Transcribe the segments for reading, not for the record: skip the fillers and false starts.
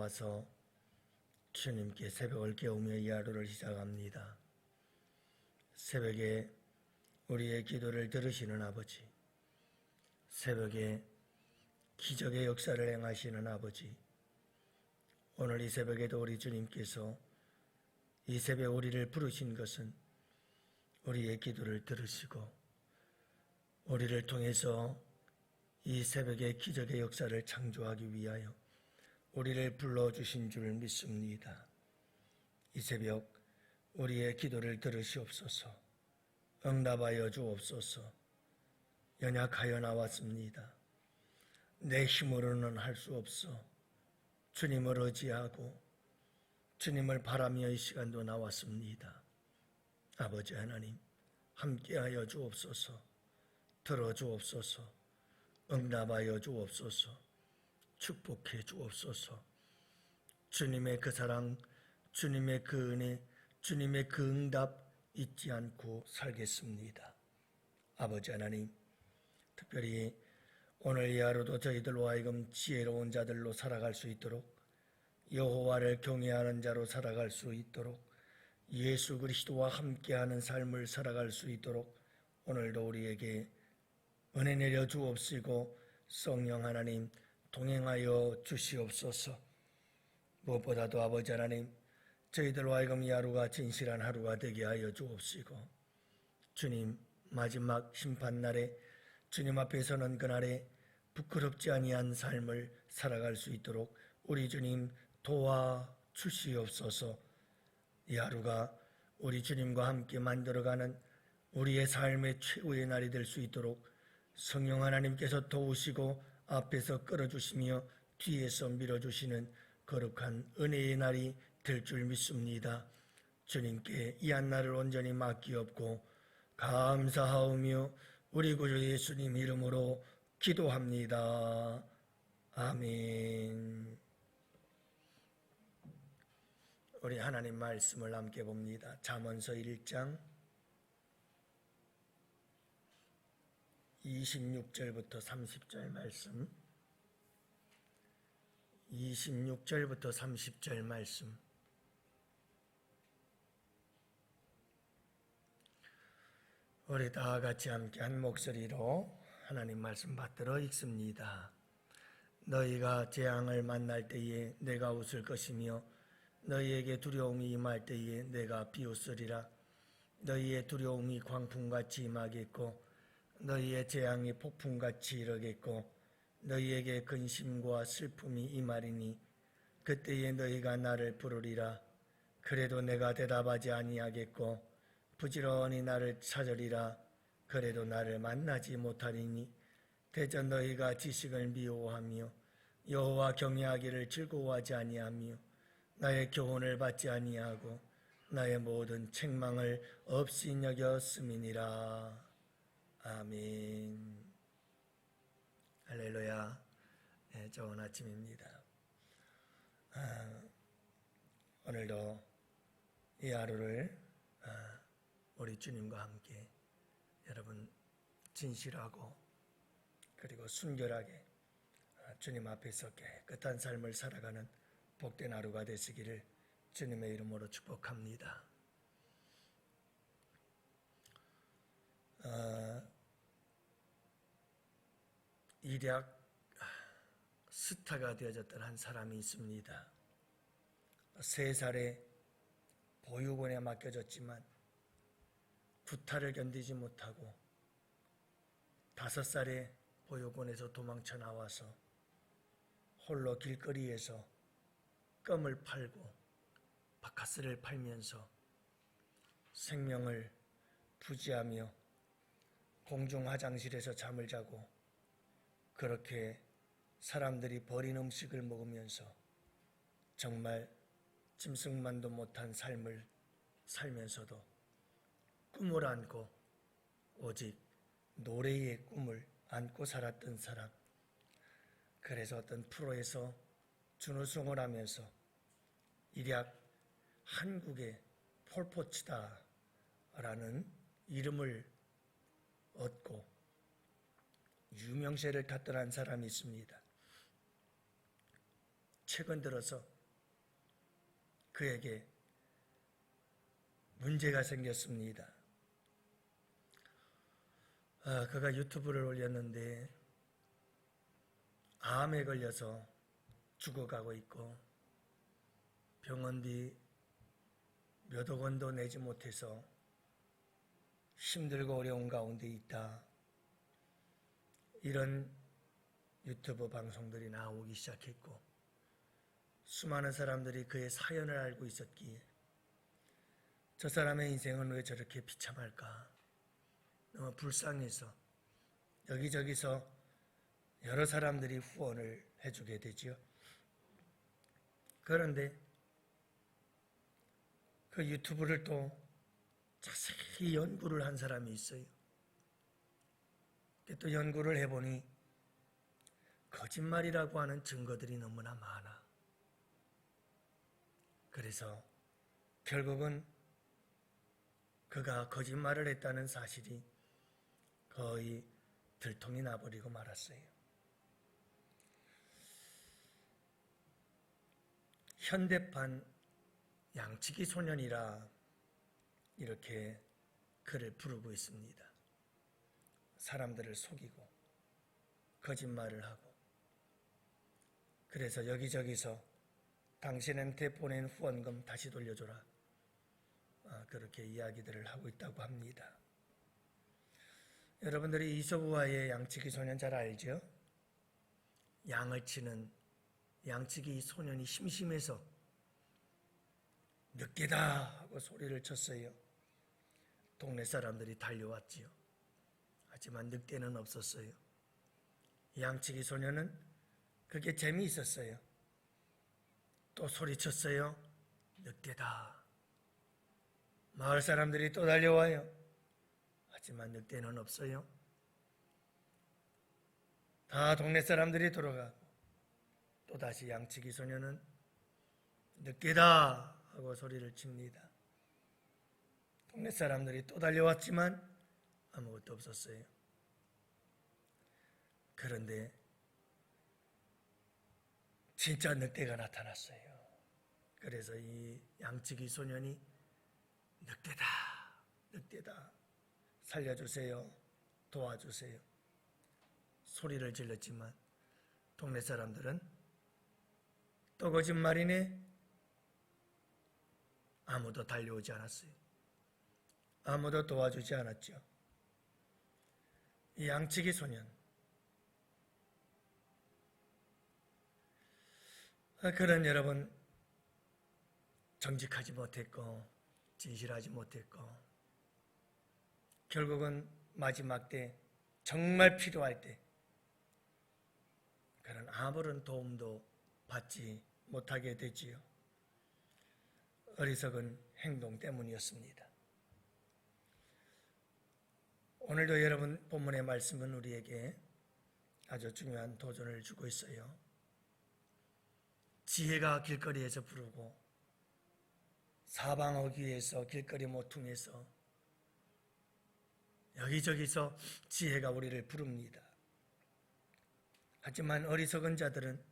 나와서 주님께 새벽을 깨우며 이 하루를 시작합니다. 새벽에 우리의 기도를 들으시는 아버지, 새벽에 기적의 역사를 행하시는 아버지, 오늘 이 새벽에도 우리 주님께서 이 새벽 우리를 부르신 것은 우리의 기도를 들으시고 우리를 통해서 이 새벽에 기적의 역사를 창조하기 위하여 우리를 불러주신 줄 믿습니다. 이 새벽 우리의 기도를 들으시옵소서. 응답하여 주옵소서. 연약하여 나왔습니다. 내 힘으로는 할 수 없어. 주님을 의지하고 주님을 바라며 이 시간도 나왔습니다. 아버지 하나님, 함께하여 주옵소서. 들어주옵소서. 응답하여 주옵소서. 축복해 주옵소서. 주님의 그 사랑, 주님의 그 은혜, 주님의 그 응답 잊지 않고 살겠습니다. 아버지 하나님, 특별히 오늘 이 하루도 저희들로 하여금 지혜로운 자들로 살아갈 수 있도록, 여호와를 경외하는 자로 살아갈 수 있도록, 예수 그리스도와 함께하는 삶을 살아갈 수 있도록 오늘도 우리에게 은혜 내려 주옵시고 성령 하나님 동행하여 주시옵소서. 무엇보다도 아버지 하나님, 저희들로 하여금 이 하루가 진실한 하루가 되게 하여 주옵시고, 주님 마지막 심판날에 주님 앞에 서는 그날에 부끄럽지 아니한 삶을 살아갈 수 있도록 우리 주님 도와주시옵소서. 이 하루가 우리 주님과 함께 만들어가는 우리의 삶의 최후의 날이 될 수 있도록 성령 하나님께서 도우시고 앞에서 끌어주시며 뒤에서 밀어주시는 거룩한 은혜의 날이 될 줄 믿습니다. 주님께 이 한 날을 온전히 맡기옵고 감사하오며 우리 구주 예수님 이름으로 기도합니다. 아멘. 우리 하나님 말씀을 함께 봅니다. 잠언서 1장 26절부터 30절 말씀, 26절부터 30절 말씀. 우리 다 같이 함께 한 목소리로 하나님 말씀 받들어 읽습니다. 너희가 재앙을 만날 때에 내가 웃을 것이며 너희에게 두려움이 임할 때에 내가 비웃으리라. 너희의 두려움이 광풍같이 임하겠고 너희의 재앙이 폭풍같이 이르겠고 너희에게 근심과 슬픔이 임하리니 그때에 너희가 나를 부르리라. 그래도 내가 대답하지 아니하겠고 부지런히 나를 찾으리라. 그래도 나를 만나지 못하리니 대전 너희가 지식을 미워하며 여호와 경외하기를 즐거워하지 아니하며 나의 교훈을 받지 아니하고 나의 모든 책망을 없이 여겼음이니라. 아멘. 할렐루야. 네, 좋은 아침입니다. 오늘도 이 하루를 우리 주님과 함께 여러분 진실하고 그리고 순결하게 주님 앞에서 깨끗한 삶을 살아가는 복된 하루가 되시기를 주님의 이름으로 축복합니다. 일약 스타가 되어졌던 한 사람이 있습니다. 3살에 보육원에 맡겨졌지만 구타를 견디지 못하고 5살에 보육원에서 도망쳐 나와서 홀로 길거리에서 껌을 팔고 바카스를 팔면서 생명을 부지하며 공중 화장실에서 잠을 자고 그렇게 사람들이 버린 음식을 먹으면서 정말 짐승만도 못한 삶을 살면서도 꿈을 안고 오직 노래의 꿈을 안고 살았던 사람. 그래서 어떤 프로에서 준우승을 하면서 일약 한국의 폴포츠다 라는 이름을 얻고 유명세를 탔던 한 사람이 있습니다. 최근 들어서 그에게 문제가 생겼습니다. 그가 유튜브를 올렸는데 암에 걸려서 죽어가고 있고 병원비 몇억 원도 내지 못해서 힘들고 어려운 가운데 있다. 이런 유튜브 방송들이 나오기 시작했고 수많은 사람들이 그의 사연을 알고 있었기에 저 사람의 인생은 왜 저렇게 비참할까? 너무 불쌍해서 여기저기서 여러 사람들이 후원을 해주게 되지요. 그런데 그 유튜브를 또 자세히 연구를 한 사람이 있어요. 또 연구를 해보니 거짓말이라고 하는 증거들이 너무나 많아. 그래서 결국은 그가 거짓말을 했다는 사실이 거의 들통이 나버리고 말았어요. 현대판 양치기 소년이라 이렇게 그를 부르고 있습니다. 사람들을 속이고 거짓말을 하고 그래서 여기저기서 당신한테 보낸 후원금 다시 돌려줘라. 그렇게 이야기들을 하고 있다고 합니다. 여러분들이 이솝우화의 양치기 소년 잘 알죠? 양을 치는 양치기 소년이 심심해서 늑대다 하고 소리를 쳤어요. 동네 사람들이 달려왔지요. 하지만 늑대는 없었어요. 양치기 소년은 그게 재미있었어요. 또 소리쳤어요. 늑대다. 마을 사람들이 또 달려와요. 하지만 늑대는 없어요. 다 동네 사람들이 돌아가고 또다시 양치기 소년은 늑대다 하고 소리를 칩니다. 동네 사람들이 또 달려왔지만 아무것도 없었어요. 그런데 진짜 늑대가 나타났어요. 그래서 이 양치기 소년이 늑대다, 늑대다, 살려주세요, 도와주세요 소리를 질렀지만 동네 사람들은 또 거짓말이네. 아무도 달려오지 않았어요. 아무도 도와주지 않았죠. 이 양치기 소년, 그런 여러분 정직하지 못했고 진실하지 못했고 결국은 마지막 때 정말 필요할 때 그런 아무런 도움도 받지 못하게 되지요. 어리석은 행동 때문이었습니다. 오늘도 여러분 본문의 말씀은 우리에게 아주 중요한 도전을 주고 있어요. 지혜가 길거리에서 부르고 사방 어귀에서 길거리 모퉁이에서 여기저기서 지혜가 우리를 부릅니다. 하지만 어리석은 자들은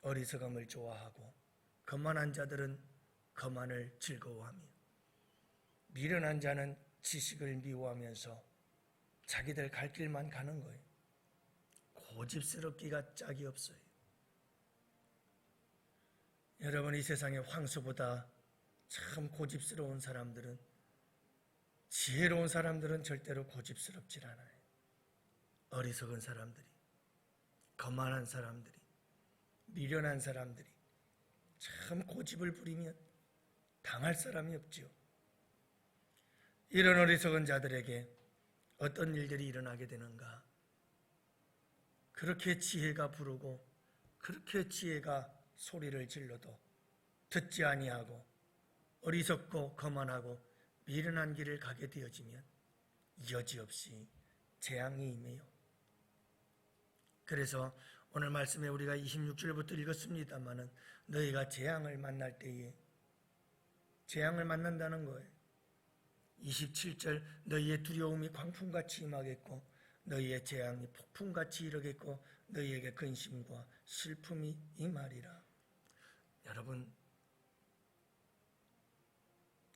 어리석음을 좋아하고 거만한 자들은 거만을 즐거워하며 미련한 자는 지식을 미워하면서 자기들 갈 길만 가는 거예요. 고집스럽기가 짝이 없어요. 여러분, 이 세상의 황소보다 참 고집스러운 사람들은, 지혜로운 사람들은 절대로 고집스럽질 않아요. 어리석은 사람들이, 거만한 사람들이, 미련한 사람들이 참 고집을 부리면 당할 사람이 없지요. 이런 어리석은 자들에게 어떤 일들이 일어나게 되는가? 그렇게 지혜가 부르고 그렇게 지혜가 소리를 질러도 듣지 아니하고 어리석고 거만하고 미련한 길을 가게 되어지면 여지없이 재앙이 임해요. 그래서 오늘 말씀에 우리가 26절부터 읽었습니다마는 너희가 재앙을 만날 때에 재앙을 만난다는 거예요. 27절 너희의 두려움이 광풍같이 임하겠고 너희의 재앙이 폭풍같이 이르겠고 너희에게 근심과 슬픔이 임하리라. 여러분,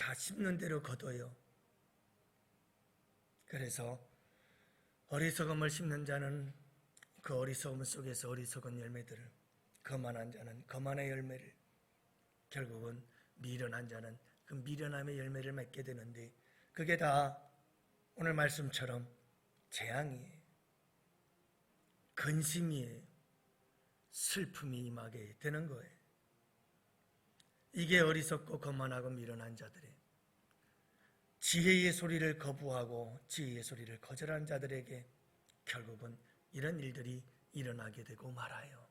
다 심는 대로 거둬요. 그래서 어리석음을 심는 자는 그 어리석음 속에서 어리석은 열매들을, 거만한 자는 거만의 열매를, 결국은 미련한 자는 그 미련함의 열매를 맺게 되는데, 그게 다 오늘 말씀처럼 재앙이에요. 근심이에요. 슬픔이 임하게 되는 거예요. 이게 어리석고 거만하고 미련한 자들의, 지혜의 소리를 거부하고 지혜의 소리를 거절한 자들에게 결국은 이런 일들이 일어나게 되고 말아요.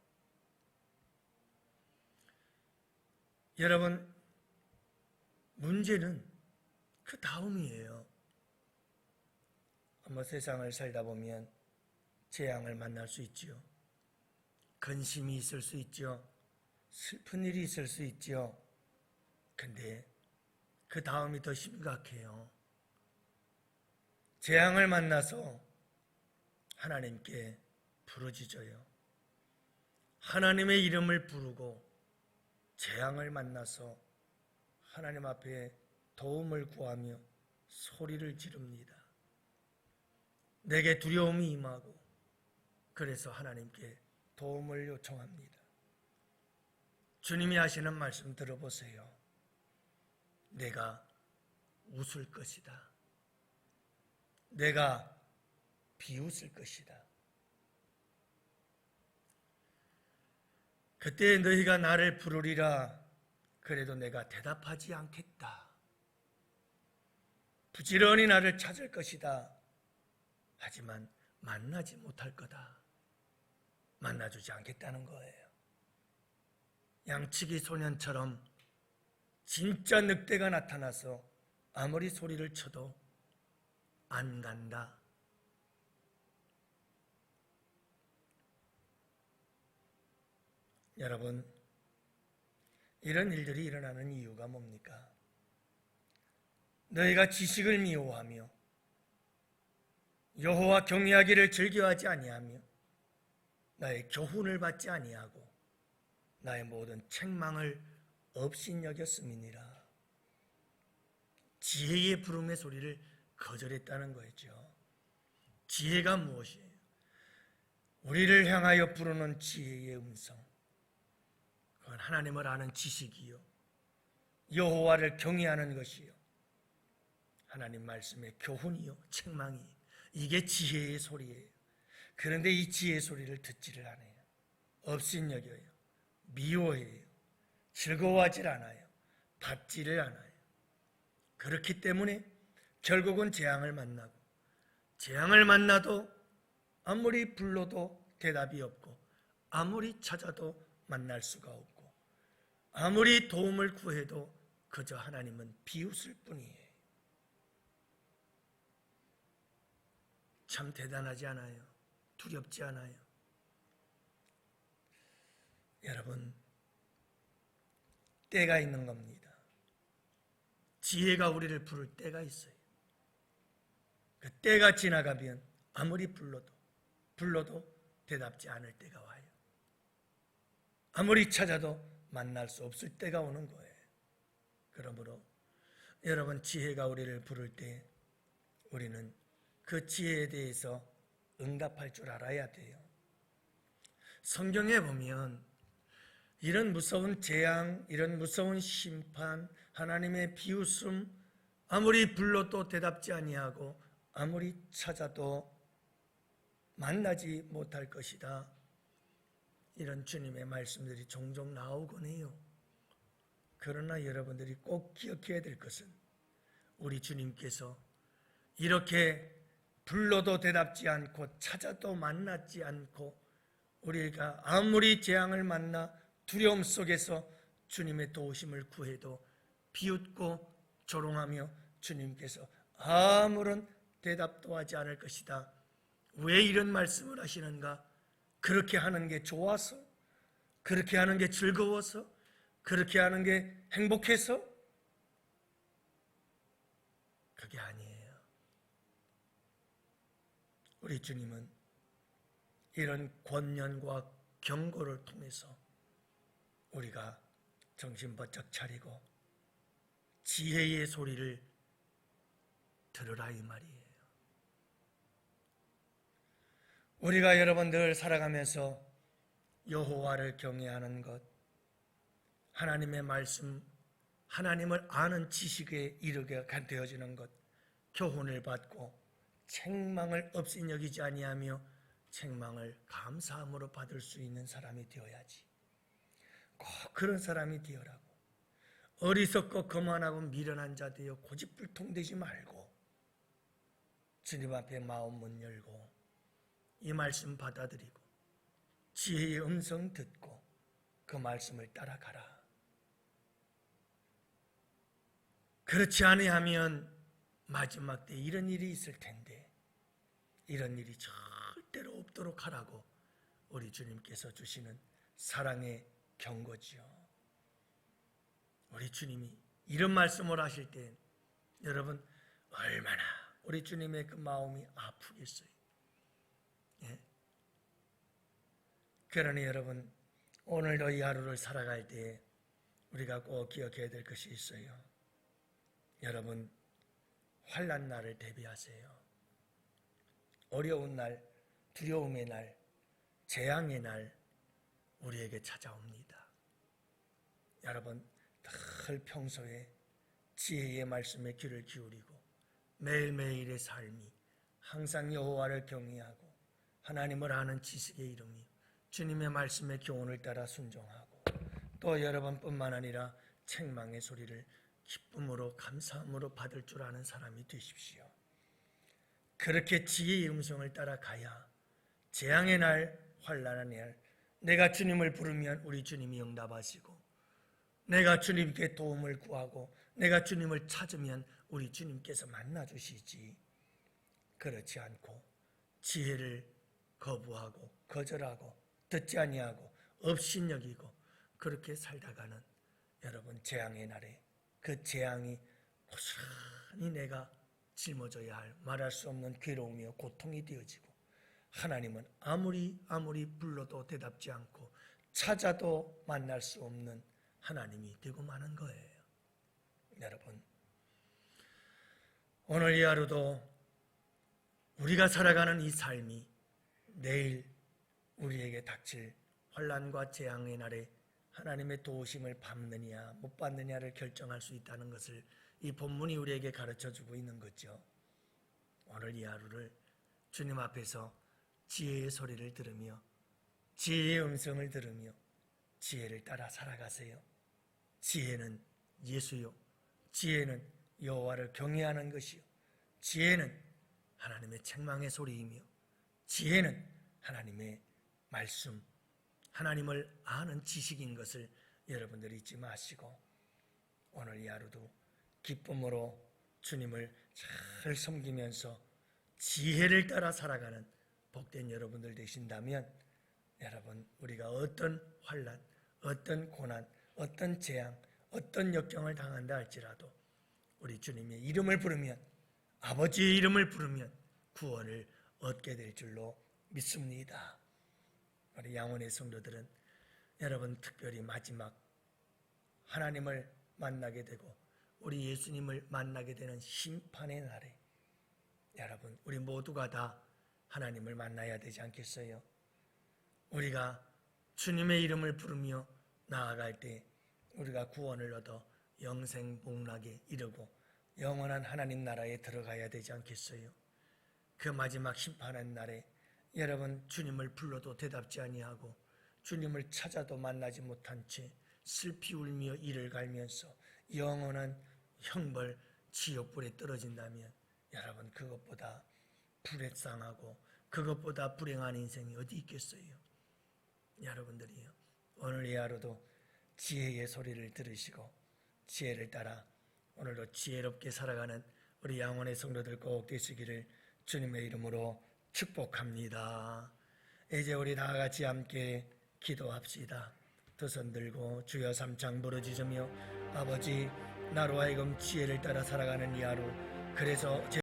여러분, 문제는 그 다음이에요. 세상을 살다 보면 재앙을 만날 수 있지요. 근심이 있을 수 있죠. 슬픈 일이 있을 수 있죠. 근데 그 다음이 더 심각해요. 재앙을 만나서 하나님께 부르짖어요. 하나님의 이름을 부르고 재앙을 만나서 하나님 앞에 도움을 구하며 소리를 지릅니다. 내게 두려움이 임하고, 그래서 하나님께 도움을 요청합니다. 주님이 하시는 말씀 들어보세요. 내가 웃을 것이다. 내가 비웃을 것이다. 그때 너희가 나를 부르리라. 그래도 내가 대답하지 않겠다. 부지런히 나를 찾을 것이다. 하지만 만나지 못할 거다. 만나주지 않겠다는 거예요. 양치기 소년처럼 진짜 늑대가 나타나서 아무리 소리를 쳐도 안 간다. 여러분, 이런 일들이 일어나는 이유가 뭡니까? 너희가 지식을 미워하며 여호와 경외하기를 즐겨하지 아니하며 나의 교훈을 받지 아니하고 나의 모든 책망을 업신여겼음이니라. 지혜의 부름의 소리를 거절했다는 거죠. 지혜가 무엇이에요? 우리를 향하여 부르는 지혜의 음성. 그건 하나님을 아는 지식이요, 여호와를 경외하는 것이요, 하나님 말씀의 교훈이요, 책망이, 이게 지혜의 소리예요. 그런데 이 지혜의 소리를 듣지를 않아요. 업신여겨요. 미워해요. 즐거워하질 않아요. 받지를 않아요. 그렇기 때문에 결국은 재앙을 만나고, 재앙을 만나도 아무리 불러도 대답이 없고, 아무리 찾아도 만날 수가 없고, 아무리 도움을 구해도 그저 하나님은 비웃을 뿐이에요. 참 대단하지 않아요? 두렵지 않아요? 여러분, 때가 있는 겁니다. 지혜가 우리를 부를 때가 있어요. 그 때가 지나가면 아무리 불러도 대답지 않을 때가 와요. 아무리 찾아도 만날 수 없을 때가 오는 거예요. 그러므로 여러분, 지혜가 우리를 부를 때 우리는 그 지혜에 대해서 응답할 줄 알아야 돼요. 성경에 보면 이런 무서운 재앙, 이런 무서운 심판, 하나님의 비웃음, 아무리 불러도 대답지 아니하고 아무리 찾아도 만나지 못할 것이다, 이런 주님의 말씀들이 종종 나오곤 해요. 그러나 여러분들이 꼭 기억해야 될 것은, 우리 주님께서 이렇게 불러도 대답지 않고 찾아도 만나지 않고, 우리가 아무리 재앙을 만나 두려움 속에서 주님의 도우심을 구해도 비웃고 조롱하며 주님께서 아무런 대답도 하지 않을 것이다. 왜 이런 말씀을 하시는가? 그렇게 하는 게 좋아서? 그렇게 하는 게 즐거워서? 그렇게 하는 게 행복해서? 그게 아니에요. 우리 주님은 이런 권면과 경고를 통해서 우리가 정신 번쩍 차리고 지혜의 소리를 들으라 이 말이에요. 우리가 여러분 늘 살아가면서 여호와를 경외하는 것, 하나님의 말씀, 하나님을 아는 지식에 이르게 되어지는 것, 교훈을 받고 책망을 없인 여기지 아니하며 책망을 감사함으로 받을 수 있는 사람이 되어야지. 꼭 그런 사람이 되어라고. 어리석고 거만하고 미련한 자 되어 고집불통되지 말고 주님 앞에 마음 문 열고 이 말씀 받아들이고 지혜의 음성 듣고 그 말씀을 따라가라. 그렇지 아니하면 마지막 때 이런 일이 있을 텐데 이런 일이 절대로 없도록 하라고 우리 주님께서 주시는 사랑의 경고지요. 우리 주님이 이런 말씀을 하실 때 여러분 얼마나 우리 주님의 그 마음이 아프겠어요. 예? 그러니 여러분 오늘도 이 하루를 살아갈 때 우리가 꼭 기억해야 될 것이 있어요. 여러분 환난 날을 대비하세요. 어려운 날, 두려움의 날, 재앙의 날 우리에게 찾아옵니다. 여러분 늘 평소에 지혜의 말씀에 귀를 기울이고 매일매일의 삶이 항상 여호와를 경외하고 하나님을 아는 지식에 이름이 주님의 말씀의 교훈을 따라 순종하고 또 여러분뿐만 아니라 책망의 소리를 기쁨으로 감사함으로 받을 줄 아는 사람이 되십시오. 그렇게 지혜의 음성을 따라가야 재앙의 날, 환난의 날 내가 주님을 부르면 우리 주님이 응답하시고 내가 주님께 도움을 구하고 내가 주님을 찾으면 우리 주님께서 만나주시지. 그렇지 않고 지혜를 거부하고 거절하고 듣지 아니하고 업신여기고 그렇게 살다가는 여러분 재앙의 날에 그 재앙이 고스란히 내가 짊어져야 할 말할 수 없는 괴로움이요 고통이 되어지고 하나님은 아무리 불러도 대답지 않고 찾아도 만날 수 없는 하나님이 되고 마는 거예요. 여러분 오늘 이 하루도 우리가 살아가는 이 삶이 내일 우리에게 닥칠 환난과 재앙의 날에 하나님의 도우심을 받느냐 못 받느냐를 결정할 수 있다는 것을 이 본문이 우리에게 가르쳐주고 있는 거죠. 오늘 이 하루를 주님 앞에서 지혜의 소리를 들으며 지혜의 음성을 들으며 지혜를 따라 살아가세요. 지혜는 예수요, 지혜는 여호와를 경외하는 것이요, 지혜는 하나님의 책망의 소리이며 지혜는 하나님의 말씀, 하나님을 아는 지식인 것을 여러분들이 잊지 마시고 오늘 이 하루도 기쁨으로 주님을 잘 섬기면서 지혜를 따라 살아가는 복된 여러분들 되신다면 여러분 우리가 어떤 환난, 어떤 고난, 어떤 재앙, 어떤 역경을 당한다 할지라도 우리 주님의 이름을 부르면 아버지의 이름을 부르면 구원을 얻게 될 줄로 믿습니다. 우리 양원의 성도들은 여러분 특별히 마지막 하나님을 만나게 되고 우리 예수님을 만나게 되는 심판의 날에 여러분 우리 모두가 다 하나님을 만나야 되지 않겠어요? 우리가 주님의 이름을 부르며 나아갈 때 우리가 구원을 얻어 영생 복락에 이르고 영원한 하나님 나라에 들어가야 되지 않겠어요? 그 마지막 심판의 날에 여러분 주님을 불러도 대답지 아니하고 주님을 찾아도 만나지 못한 채 슬피 울며 이를 갈면서 영원한 형벌 지옥불에 떨어진다면 여러분 그것보다 불쌍하고 그것보다 불행한 인생이 어디 있겠어요? 여러분들이요 오늘 이 하루도 지혜의 소리를 들으시고 지혜를 따라 오늘도 지혜롭게 살아가는 우리 양원의 성도들 꼭 되시기를 주님의 이름으로 축복합니다. 이제 우리 다 같이 함께 기도합시다. 두 손 들고 주여 삼창 부르짖으며 아버지 나로 하여금 지혜를 따라 살아가는 이 하루 그래서